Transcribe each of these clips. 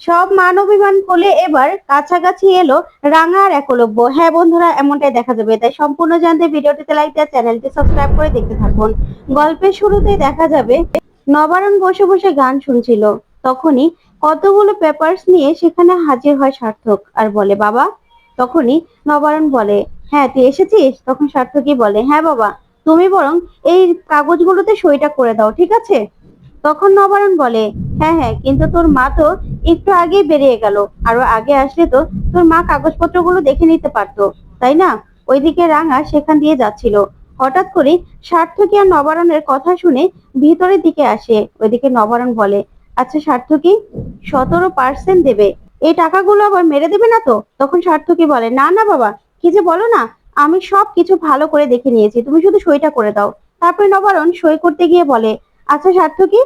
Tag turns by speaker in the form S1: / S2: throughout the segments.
S1: সব মান অভিমান বলে এবার কাছাকাছি এলো রাঙা আর একলব্য। হ্যাঁ বন্ধুরা, এমনটাই দেখা যাবে। তাই সম্পূর্ণ জানতে ভিডিওটিতে লাইক দিয়ে চ্যানেলটি সাবস্ক্রাইব করে দেখতে থাকুন। গল্পের শুরুতেই দেখা যাবে নবারুণ বসে বসে গান শুনছিল। তখনই কতগুলো পেপারস নিয়ে সেখানে হাজির হয় সার্থক আর বলে, বাবা। তখনই নবারুণ বলে, হ্যাঁ তুই এসেছিস? তখন সার্থকই বলে, হ্যাঁ বাবা, তুমি বরং এই কাগজগুলোতে সইটা করে দাও, ঠিক আছে? তখন নবারুণ বলে, হ্যাঁ হ্যাঁ, কিন্তু তোর মা তো একটু আগেই বেরিয়ে গেল। আরো আগে আসলে তো তোর মা কাগজপত্রগুলো দেখে নিতে পারতো, তাই না? ওইদিকে রাঙা সেখান দিয়ে যাচ্ছিল। হঠাৎ করে সার্থকী আর নবারুণের কথা শুনে ভিতরের দিকে আসে। ওইদিকে নবারুণ বলে, আচ্ছা সার্থকী, 17% দেবে, এই টাকাগুলো আবার মেরে দেবে না তো? তখন সার্থকী বলে, না না বাবা, কি যে বলো না, আমি সব কিছু ভালো করে দেখে নিয়েছি, তুমি শুধু সইটা করে দাও। তারপরে নবারুণ সই করতে গিয়ে বলে, আচ্ছা সার্থকী,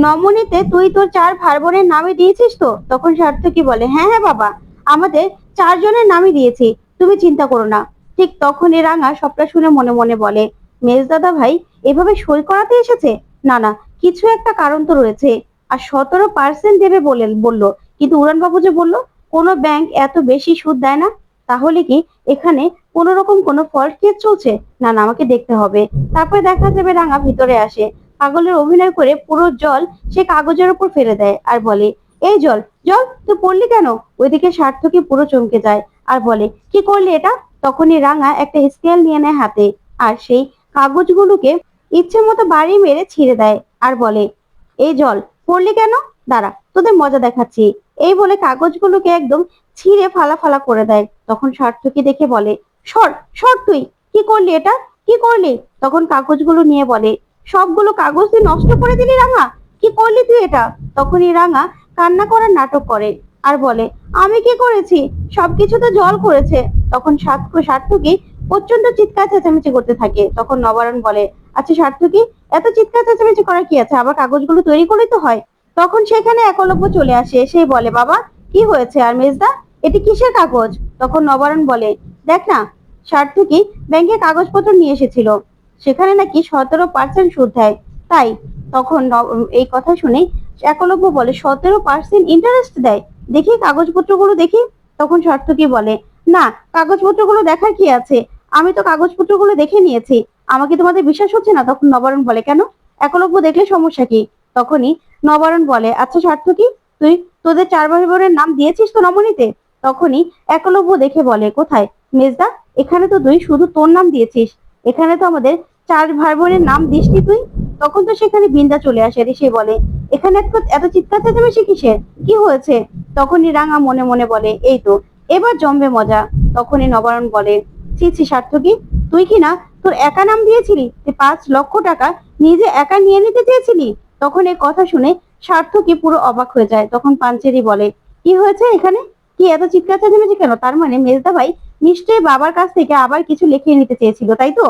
S1: নমনীতে তুই তোর 4 ভাই বোনের নামে দিয়েছিস তো? তখন সার্থকী বলে, হ্যাঁ হ্যাঁ বাবা, আমাদের 4 জনের নামই দিয়েছি, তুমি চিন্তা করো না। ঠিক তখনই রাঙা সবটা শুনে মনে মনে বলে, মেজদাদা ভাই এভাবে সই করাতে এসেছে? না না, কিছু একটা কারণ তো রয়েছে। আর 17% দেবে বললো, কিন্তু উড়ানবাবু যে বললো কোনো ব্যাংক এত বেশি সুদ দেয় না। তাহলে কি এখানে কোন রকম কোনো ফল্ট কেস চলছে? না না, আমাকে দেখতে হবে। তারপরে দেখা যাবে রাঙা ভিতরে আসে, পাগলের অভিনয় করে পুরো জল সে কাগজের উপর ফেলে দেয় আর বলে, এই জল, জল তুই পড়লি কেন? ওইদিকে সার্থকী পুরো চমকে যায় আর বলে, কি করলি এটা? তখনই রাঙা একটা স্কেল নিয়ে নেয় হাতে আর সেই কাগজগুলোকে ইচ্ছে মতো বাড়ি মেরে ছিঁড়ে দেয় আর বলে, এই জল পড়লি কেন? দাঁড়া, তোদের মজা দেখাচ্ছি। এই বলে কাগজগুলোকে একদম ছিঁড়ে ফালা ফালা করে দেয়। তখন সার্থকী দেখে বলে, সর সর, তুই কি করলি এটা? কি করলি? তখন কাগজগুলো নিয়ে বলে, সবগুলো কাগজ তুই নষ্ট করে দিলি রাঙা, কি করলি তুই এটা? তখনই রাঙা কান্না করার নাটক করে আর বলে, আমি কি করেছি? সবকিছু তো জল করেছে। তখন সার্থকী প্রচন্ড চিৎকার চেঁচামেচি করতে থাকে। তখন নবারুণ বলে, আচ্ছা সার্থকী, এত চিৎকার চেঁচামেচি করার কি আছে? আবার কাগজগুলো তৈরি করলেই তো হয়। তখন সেখানে একলব্য চলে আসে, এসেই বলে, বাবা কি হয়েছে? আর মেজদা, এটি কিসের কাগজ? তখন নবারুণ বলে, দেখ না, সার্থকী ব্যাংকে কাগজপত্র নিয়ে এসেছিল, সেখানে নাকি 17% সুদ দেয়, তাই। তখন এই কথা শুনে একলব্য বলে, 17% ইন্টারেস্ট দেয়? দেখি কাগজপত্রগুলো দেখি। তখন সার্থকী বলে, না, কাগজপত্রগুলো দেখার কি আছে, আমি তো কাগজপত্রগুলো দেখে নিয়েছি, আমাকে তোমাদের বিশ্বাস হচ্ছে না? তখন নবারুণ বলে, কেন, একলব্য দেখলে সমস্যা কি? তখনই নবারুণ বলে, আচ্ছা সার্থকী, তুই তোদের 4 ভাই বোনের নাম দিয়েছিস তো নমনীতে? তখনই একলব্য দেখে বলে, কোথায় মেজদা, এখানে তো তুই শুধু তোর নাম দিয়েছিস, এখানে তো আমাদের 4 ভাই বোনের নাম দিসনি তুই। তখন তো সেখানে বিন্দা চলে আসে, সে বলে, এখানে এত চিৎকার চেঁচামেচি কিসের? কি হয়েছে? তখনই রাঙা মনে মনে বলে, এই তো এবার জমবে মজা। তখনই নবারুণ বলে, ছি ছি সার্থকী, তুই কি না তোর একা নাম দিয়েছিলি, তুই 5 লক্ষ টাকা নিজে একা নিয়ে নিতে চেয়েছিলি? তখন এই কথা শুনে সার্থকী পুরো অবাক হয়ে যায়। তখন পাঞ্চেরি বলে, কি হয়েছে এখানে? কি এত চিৎকার চেঁচামেচি কেন? তার মানে মেজদা ভাই নিশ্চয়ই বাবার কাছ থেকে আবার কিছু লিখিয়ে নিতে চেয়েছিল, তাই তো?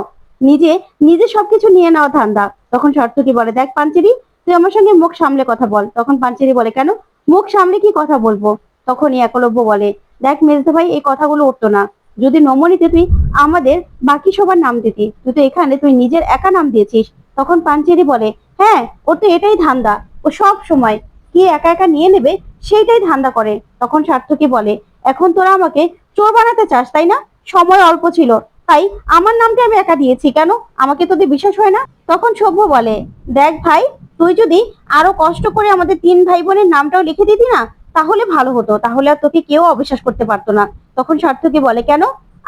S1: নিজে নিজে সবকিছু নিয়ে নেওয়া ধান্দা। তখন সার্থকী বলে, দেখ পাঞ্চেরি, তুই আমার সঙ্গে মুখ সামলে কথা বল। তখন পাঞ্চেরি বলে, কেন, মুখ সামলে কি কথা বলবো? তখনই একলব্য বলে, দেখ মেজদা ভাই, এই কথাগুলো উঠতো না, যদি নমনীতে তুই আমাদের বাকি সবার নাম দিতি, তুই তো এখানে তুই নিজের একা নাম দিয়েছিস। তখন পাঞ্চেরি বলে, হ্যাঁ, ওর তো এটাই ধান্দা, ও সব সময় কি একা একা নিয়ে নেবে সেইটাই ধান্দা করে। তখন সার্থকী বলে, এখন তোরা আমাকে চোর বানাতে চাস, তাই না? সময় অল্প ছিল, তাই আমার নামটা আমি একা দিয়েছি, কেন, আমাকে তোদের বিশ্বাস হয় না? তখন সভ্য বলে, দেখ ভাই, তুই যদি আরো কষ্ট করে আমাদের 3 ভাই বোনের নামটাও লিখে দিতি না, তাহলে ভালো হতো, তাহলে আর তোকে কেউ অবিশ্বাস করতে পারতো না। তখন সার্থকী বলে, কেন,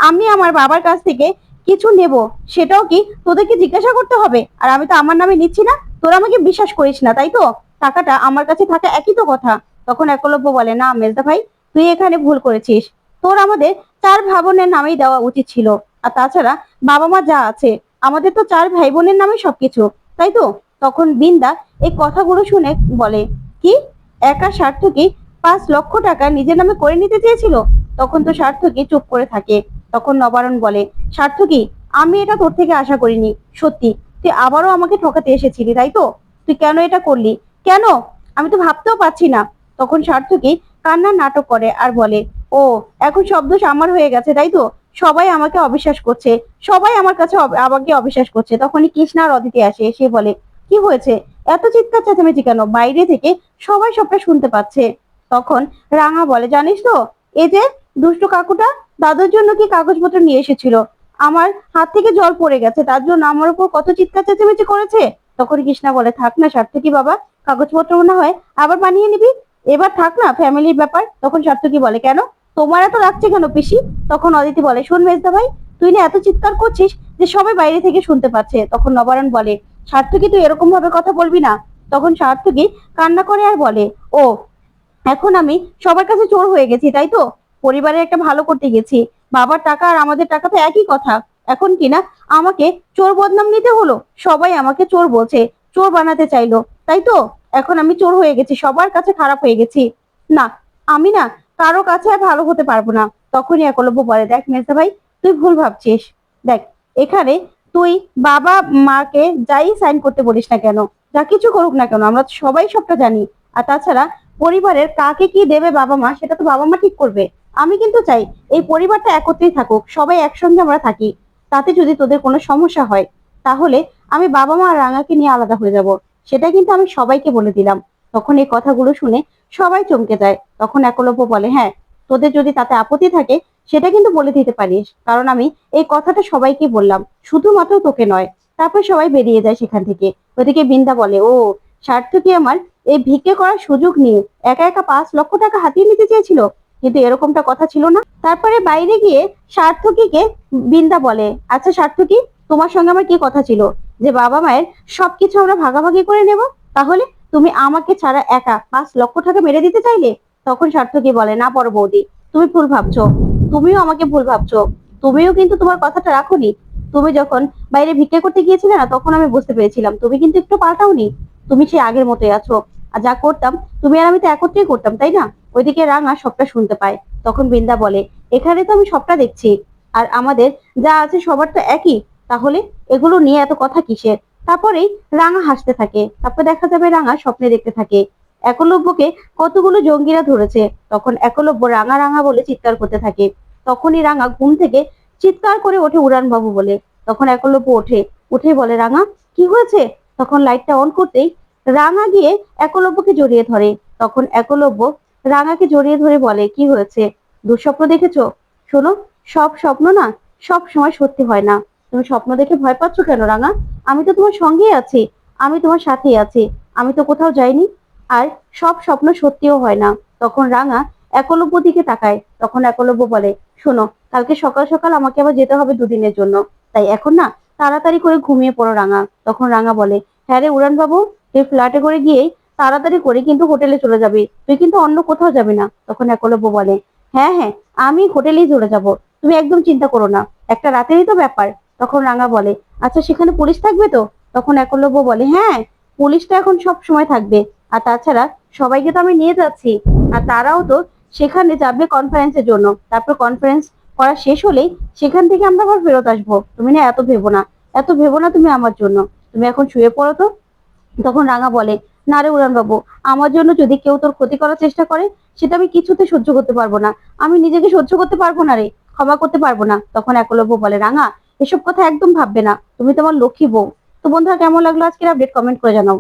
S1: আমি আমার বাবার কাছ থেকে কিছু নেব, সেটাও কি তোদেরকে জিজ্ঞাসা করতে হবে? আর আমি তো আমার নামে নিচ্ছি না, তোরা আমাকে বিশ্বাস করিস না, তাই তো? টাকাটা আমার কাছে থাকা একই তো কথা। তখন একলব্য বলে, না মেজদা ভাই, তুই এখানে ভুল করেছিস, তোর আমাদের 4 ভাই বোনের নামেই দেওয়া উচিত ছিল। আর তাছাড়া বাবা মা যা আছে, আমাদের তো 4 ভাই বোনের নামে সবকিছু, তাই তো? তখন বিন্দা এই কথাগুলো শুনে বলে, কি, একা সার্থকী 5 লক্ষ টাকা নিজের নামে করে নিতে চেয়েছিল? তখন তো সার্থকী চুপ করে থাকে। তখন নবারুণ বলে, সার্থকী, আমি এটা তোর থেকে আশা করিনি, সত্যি, তুই আবারও আমাকে ঠকাতে এসেছিলি, তাই তো? তুই কেন এটা করলি? কেন, আমি তো ভাবতেও পারছি না। তখন সার্থকী কান্নার নাটক করে আর বলে, ও, এখন সব দোষ আমার হয়ে গেছে, তাই তো? সবাই আমাকে অবিশ্বাস করছে, সবাই আমার কাছে আমাকে অবিশ্বাস করছে। তখনই কৃষ্ণা আর অদিতি আসে, এসে বলে, কি হয়েছে, এত চিৎকার চেঁচামেচি কেন? বাইরে থেকে সবাই সবটা শুনতে পাচ্ছে। তখন রাঙা বলে, জানিস তো, এই যে দুষ্টু কাকুটা দাদুর জন্য কি কাগজপত্র নিয়ে এসেছিল, আমার হাত থেকে জল পড়ে গেছে, তার জন্য আমার উপর কত চিৎকার চেঁচামেচি করেছে। তখন কৃষ্ণা বলে, থাক না সার্থকী বাবা, কাগজপত্র মনে হয় আবার বানিয়ে নিবি, এবার থাক না, ফ্যামিলির ব্যাপার। তখন সার্থকী বলে, কেন, তোমার এত লাগছে কেন পিসি? তখন অদিতি বলে, শোন মেজদা ভাই, তুই না এত চিৎকার করছিস যে সবাই বাইরে থেকে শুনতে পাচ্ছে। তখন নবারণ বলে, সার্থকী তুই এরকম ভাবে কথা বলবি না। তখন সার্থকী কান্না করে আর বলে, ও, এখন আমি সবার কাছে চোর হয়ে গেছি তাই তো? পরিবারের একটা ভালো করতে গেছি, বাবার টাকা আর আমাদের টাকা তো একই কথা, এখন কিনা আমাকে চোর বদনাম নিতে হলো, সবাই আমাকে চোর বলছে, চোর বানাতে চাইলো, তাই তো? এখন আমি চোর হয়ে গেছি, সবার কাছে খারাপ হয়ে গেছি, না, আমি না কারো কাছে আর ভালো হতে পারবো না। তখনই একলব্য বলে, দেখ মেজদা ভাই, তুই ভুল ভাবছিস, দেখ এখানে তুই বাবা মাকে যাই সাইন করতে বলিস না কেন, যা কিছু করুক না কেন, আমরা সবাই সবটা জানি। আর তাছাড়া পরিবারের কাকে কি দেবে বাবা মা, সেটা তো বাবা মা ঠিক করবে। আমি কিন্তু চাই এই পরিবারটা একত্রেই থাকুক, সবাই একসঙ্গে আমরা থাকি। তাতে যদি তোদের কোনো সমস্যা হয়, তাহলে আমি বাবা মা আর রাঙাকে নিয়ে আলাদা হয়ে যাব, সেটা কিন্তু আমি সবাইকে বলে দিলাম। তখন এই কথাগুলো শুনে সবাই চমকে যায়। তখন একলব্য বলে, হ্যাঁ, তোদের যদি তাতে আপত্তি থাকে সেটা কিন্তু বলে দিতে পারিস, কারণ আমি এই কথাটা সবাইকে বললাম, শুধুমাত্র তোকে নয়। তারপর সবাই বেরিয়ে যায় সেখান থেকে। ওদিকে বিন্দা বলে, ও, সার্থকী আমার এই ভিক্ষে করার সুযোগ নিয়ে একা একা 5 লক্ষ টাকা হাতিয়ে নিতে চেয়েছিল, কিন্তু এরকমটা কথা ছিল না। তারপরে বাইরে গিয়ে সার্থকীকে বিন্দা বলে, আচ্ছা সার্থকী, তোমার সঙ্গে আমার কি কথা ছিল যে বাবা মায়ের সবকিছু আমরা ভাগাভাগি করে নেব, তাহলে তুমি আমাকে ছাড়া একা 5 লক্ষ টাকা মেরে দিতে চাইলে? তখন সার্থকী বলে, না বড় বৌদি, তুমি ভুল ভাবছো, তুমিও আমাকে ভুল ভাবছো, তুমিও কিন্তু তোমার কথাটা রাখোনি। তুমি যখন বাইরে ভিক্ষে করতে গিয়েছিলে না, তখন আমি বুঝতে পেরেছিলাম তুমি কিন্তু একটু পাল্টাওনি, তুমি সেই আগের মতোই আছো। আর যা করতাম তুমি আর আমি তো একত্রেই করতাম, তাই না? ওইদিকে রাঙা সবটা শুনতে পায়। তখন বৃন্দা বলে, এখানে তো আমি সবটা দেখছি, আর আমাদের যা আছে সবার তো একই, তাহলে এগুলো নিয়ে এত কথা কিসের? তারপরেই রাঙা হাসতে থাকে। তারপর দেখা যাবে রাঙা স্বপ্নে দেখতে থাকে একলব্যকে কতগুলো জঙ্গিরা ধরেছে। তখন একলব্য রাঙা রাঙা বলে চিৎকার করতে থাকে। তখনই রাঙা ঘুম থেকে চিৎকার করে ওঠে উড়ান বাবু বলে। তখন একলব্য ওঠে, উঠে বলে, রাঙা কি হয়েছে? তখন লাইটটা অন করতেই রাঙা গিয়ে একলব্যকে জড়িয়ে ধরে। তখন একলব্য রাঙাকে জড়িয়ে ধরে বলে, কি হয়েছে, দুঃস্বপ্ন দেখেছো? শোনো, সব স্বপ্ন না সব সময় সত্যি হয় না। তুমি স্বপ্ন দেখে ভয় পাচ্ছ কেন রাঙা? আমি তো তোমার সঙ্গেই আছি, আমি তোমার সাথেই আছি, আমি তো কোথাও যাইনি। আর সব স্বপ্ন সত্যিও হয় না। তখন রাঙা একলব্য দিকে তাকায়। তখন একলব্য বলে, শোনো, কালকে সকাল সকাল আমাকে আবার যেতে হবে 2 দিনের জন্য, তাই এখন না তাড়াতাড়ি করে ঘুমিয়ে পড়ো রাঙা। তখন রাঙা বলে, হ্যাঁ রে উড়ান বাবু, তুই ফ্ল্যাটে করে গিয়েই তাড়াতাড়ি করে কিন্তু হোটেলে চলে যাবি, তুই কিন্তু অন্য কোথাও যাবি না। তখন একলব্য বলে, হ্যাঁ হ্যাঁ, আমি হোটেলেই চলে যাব, তুমি একদম চিন্তা করো না, একটা রাতেরই তো ব্যাপার। তখন রাঙা বলে, আচ্ছা সেখানে পুলিশ থাকবে তো? তখন একলব্য বলে, হ্যাঁ, পুলিশটা এখন সব সময় থাকবে, আর তাছাড়া সবাইকে তো আমি নিয়ে যাচ্ছি, আর তারাও তো সেখানে যাবে কনফারেন্সের জন্য। তারপর কনফারেন্স করা শেষ হলেই সেখান থেকে আমরা আবার ফেরত আসবো। তুমি না এত ভেবো না, এত ভেবো না তুমি আমার জন্য, তুমি এখন শুয়ে পড়ো তো। তখন রাঙা বলে, না রে উড়ান বাবু, আমার জন্য যদি কেউ তোর ক্ষতি করার চেষ্টা করে, সেটা আমি কিছুতে সহ্য করতে পারবো না, আমি নিজেকে সহ্য করতে পারবো না রে, ক্ষমা করতে পারবো না। তখন একলব্য বলে, রাঙা এসব কথা একদম ভাববে না, তুমি তোমার লক্ষ্মী বউ। তো বন্ধুরা, কেমন লাগলো আজকের আপডেট, কমেন্ট করে জানাও।